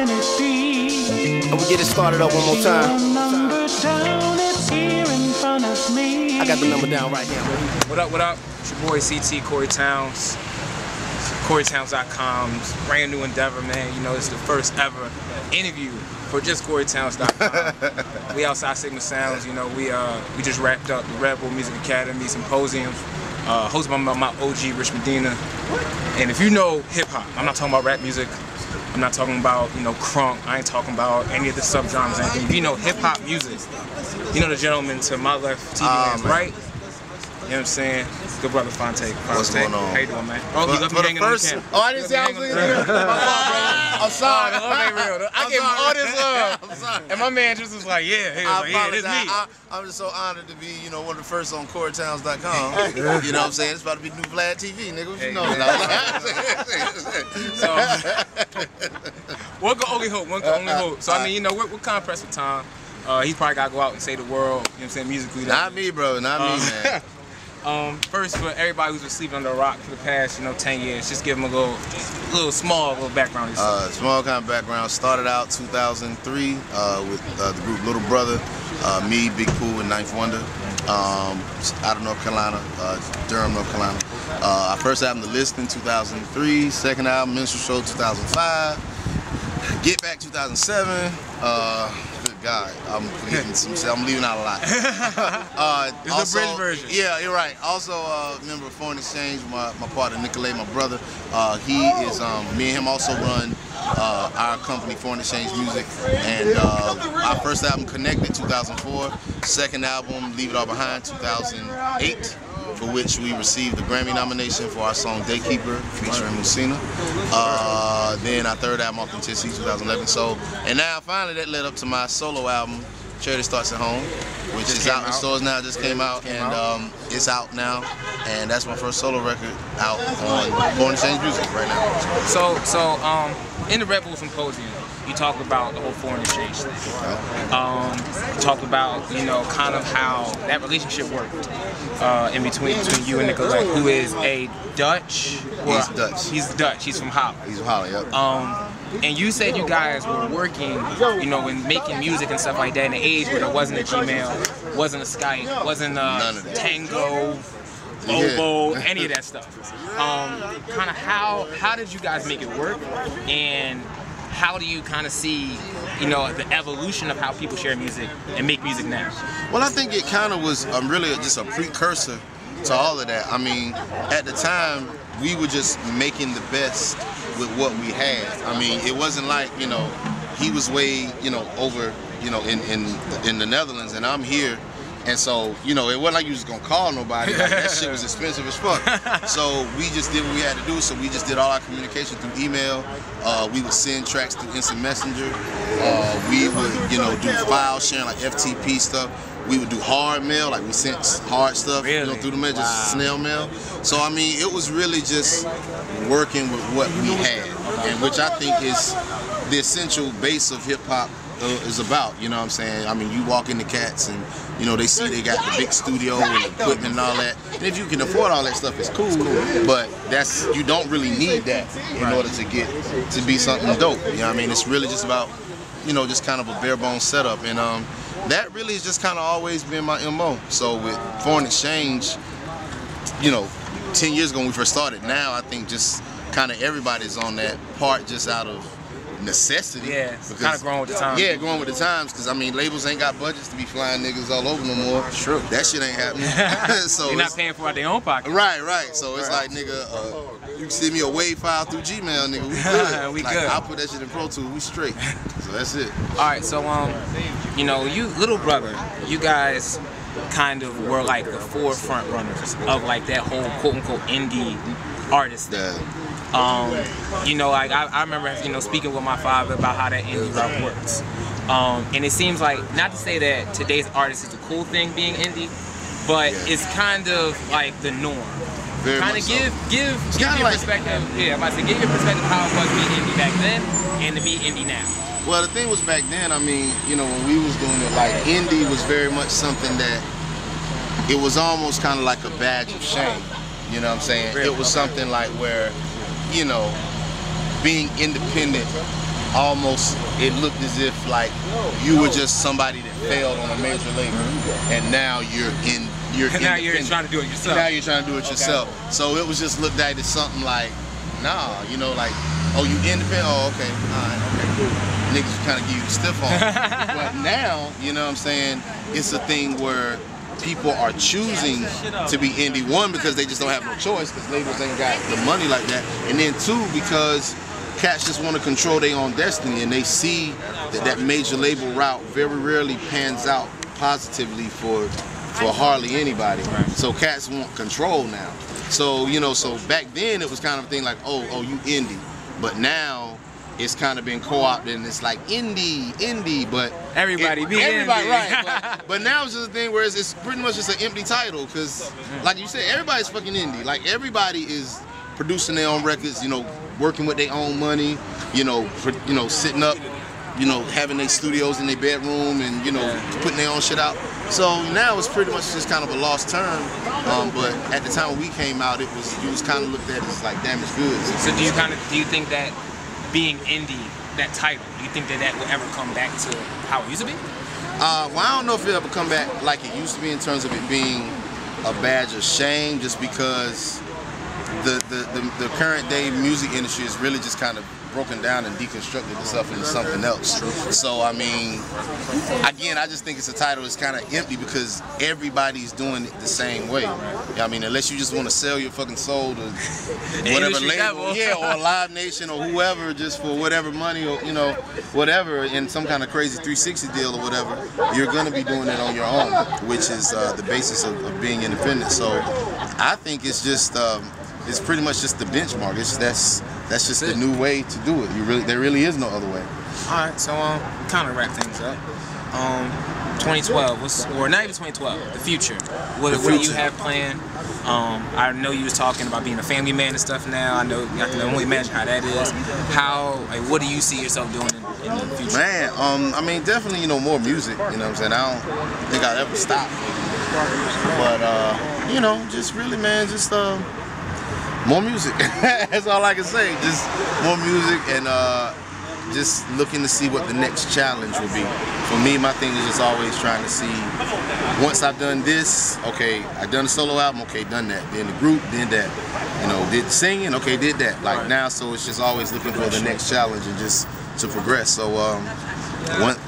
And we get it started up one more time. I got the number down right here. What up, what up? It's your boy CT, Cory Towns. CoryTowns.com. Brand new endeavor, man. You know, it's the first ever interview for just CoryTowns.com. We outside Sigma Sounds, you know, we just wrapped up the Red Bull Music Academy Symposium, hosted by my OG Rich Medina. And if you know hip hop, I'm not talking about rap music, I'm not talking about, you know, crunk, I ain't talking about any of the subgenres, anything. If you know hip hop music, you know the gentleman to my left, TV man's right. You know what I'm saying? Good brother Phonte. What's going on? How you doing, man? Oh, you left me hanging on the camera. Oh, I didn't say I was looking at you. I'm sorry. The love ain't real. I gave him all this love. I'm sorry. And my man just was like, yeah, he was like, yeah, this me. I'm just so honored to be, you know, one of the first on CoryTowns.com. You know what I'm saying? It's about to be new Vlad TV, nigga. What you know? One can only hope. One can only hope. So, I mean, you know, we're kind of pressed for time. He's probably got to go out and say the world, you know what I'm saying, musically. Not me, bro. Not me, man. First, for everybody who's been sleeping under a rock for the past, you know, 10 years, just give them a little small background. Small kind of background. Started out 2003 with the group Little Brother, me, Big Pooh, and Ninth Wonder, out of North Carolina, Durham, North Carolina. Our first album, The List, in 2003. Second album, Minstrel Show, 2005. Get Back, 2007. Good God, I'm forgetting some. I'm leaving out a lot. It's also, the bridge version. Yeah, you're right. Also, member of Foreign Exchange, my partner Nicolay, my brother. He is. Me and him also run our company, Foreign Exchange Music, and our first album, Connected, 2004. Second album, Leave It All Behind, 2008. For which we received the Grammy nomination for our song Daykeeper featuring Musina. Then our third album, Authenticity, 2011. So, and now finally that led up to my solo album, Charity Starts at Home, which is out in stores now, just came out, and it's out now. And that's my first solo record out on Foreign Exchange Music right now. So in the Red Bull Symposium, you talk about the whole foreign exchange thing. You talk about, you know, kind of how that relationship worked in between you and Nicolay, who is a Dutch. He's Dutch. He's Dutch. He's from Holland. He's from Holland, yep. And you said you guys were working, you know, and making music and stuff like that in an age where there wasn't a Gmail, wasn't a Skype, wasn't a Tango, Oboe, any of that stuff. Kind of how did you guys make it work, and how do you kind of see, you know, the evolution of how people share music and make music now? Well, I think it kind of was really just a precursor to all of that. I mean, at the time, we were just making the best with what we had. I mean, it wasn't like, you know, he was way, you know, over, you know, in the Netherlands, and I'm here. And so, you know, it wasn't like you was gonna call nobody. Like, that shit was expensive as fuck. So we just did what we had to do. So we just did all our communication through email. We would send tracks through Instant Messenger. We would, you know, do file sharing, like FTP stuff. We would do hard mail, like we sent hard stuff, you know, through the mail, just snail mail. So I mean, it was really just working with what we had, and which I think is the essential base of hip hop is about, you know what I'm saying? I mean, you walk into cats and, you know, they see they got the big studio and equipment and all that. And if you can afford all that stuff, it's cool. But you don't really need that in order to be something dope. You know what I mean? It's really just about, you know, just kind of a bare bones setup. And that really has just kind of always been my MO. So with Foreign Exchange, you know, 10 years ago when we first started, now I think just kind of everybody's on that part just out of necessity. Yeah, kind of growing with the times. Yeah, growing with the times, because I mean, labels ain't got budgets to be flying niggas all over no more. True. That shit ain't happening. So you're not paying for it out of their own pocket. Right. So it's like, nigga, you can send me a WAV file through Gmail, nigga. We good. We like, good. I'll put that shit in Pro Tools. We straight. So that's it. All right. So you know, you Little Brother, you guys kind of were like the forefront runners of like that whole quote unquote indie artist thing. You know, like I remember, you know, speaking with my father about how that indie route works. And it seems like, not to say that today's artist is a cool thing being indie, but it's kind of like the norm. Kind of give your perspective. Yeah, I'm about to say, give your perspective how it was being indie back then and to be indie now. Well, the thing was, back then, I mean, you know, when we was doing it, like, indie was very much something that, it was almost kind of like a badge of shame. You know what I'm saying? It was something like where, you know, being independent almost, it looked as if like you were just somebody that failed on a major label, and now you're now you're trying to do it yourself. Now you're trying to do it yourself. So it was just looked at as something like, nah, you know, like, oh, you independent? Oh, okay, all right, okay, cool. Niggas kind of give you the stiff on. But now, you know what I'm saying, it's a thing where people are choosing to be indie. One, because they just don't have no choice, because labels ain't got the money like that. And then two, because cats just want to control their own destiny, and they see that that major label route very rarely pans out positively for hardly anybody. Right. So cats want control now. So, you know, so back then it was kind of a thing like, oh, you indie. But now it's kind of been co-opted, and it's like indie, but everybody be indie. Right. But now it's just a thing where it's pretty much just an empty title, because like you said, everybody's fucking indie. Like everybody is producing their own records, you know, working with their own money, you know, sitting up, you know, having their studios in their bedroom, and, you know, putting their own shit out. So now it's pretty much just kind of a lost term. But at the time when we came out, it was kind of looked at as like damaged goods. So do you think that being indie, that title, do you think that will ever come back to how it used to be? Well, I don't know if it'll ever come back like it used to be in terms of it being a badge of shame, just because the current day music industry is really just kind of broken down and deconstructed itself into something else. So I mean, again, I just think it's a title that's kind of empty, because everybody's doing it the same way. I mean, unless you just want to sell your fucking soul to whatever label, or Live Nation or whoever, just for whatever money, or, you know, whatever, in some kind of crazy 360 deal or whatever, you're gonna be doing it on your own, which is the basis of being independent. So I think it's just it's pretty much just the benchmark. That's just the new way to do it. There really is no other way. All right, so kind of wrap things up. 2012, or not even 2012, the future. What do you have planned? I know you was talking about being a family man and stuff now. I can only imagine how that is. What do you see yourself doing in the future? Man, I mean, definitely, you know, more music. You know what I'm saying? I don't think I'll ever stop. But you know, just really, man, just more music. That's all I can say. Just more music, and just looking to see what the next challenge will be. For me, my thing is just always trying to see, once I've done this, okay, I've done a solo album, okay, done that. Then the group, did that. You know, did singing, okay, did that. Like now, so it's just always looking for the next challenge and just to progress. So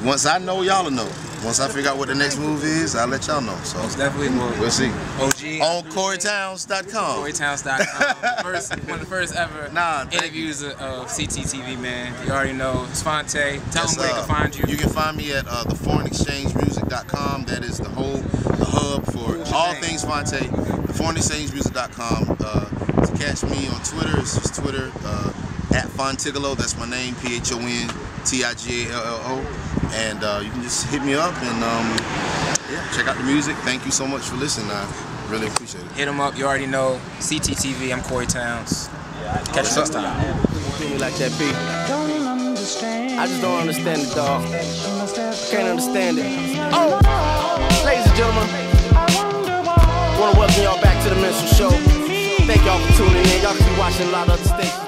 once I know, y'all will know. Once I figure out what the next move is, I'll let y'all know. So most definitely we'll see. OG on CoryTowns.com. CoryTowns.com. One of the first ever interviews of CTxTV, man. You already know. It's Phonte. Tell them where they can find you. You can find me at theforeignexchangemusic.com. That is the hub for all things Phonte. Theforeignexchangemusic.com. To catch me on Twitter, it's just Twitter at Phontigalo. That's my name, PHONTIGALLO. And you can just hit me up and yeah, check out the music. Thank you so much for listening. I really appreciate it. Hit them up. You already know. CTxTV. I'm Cory Towns. Catch you next time. Do me like that, P. I just don't understand it, dog. Can't understand it. Oh, ladies and gentlemen, I want to welcome y'all back to the Minstrel Show. Thank y'all for tuning in. Y'all can be watching a lot of other stations.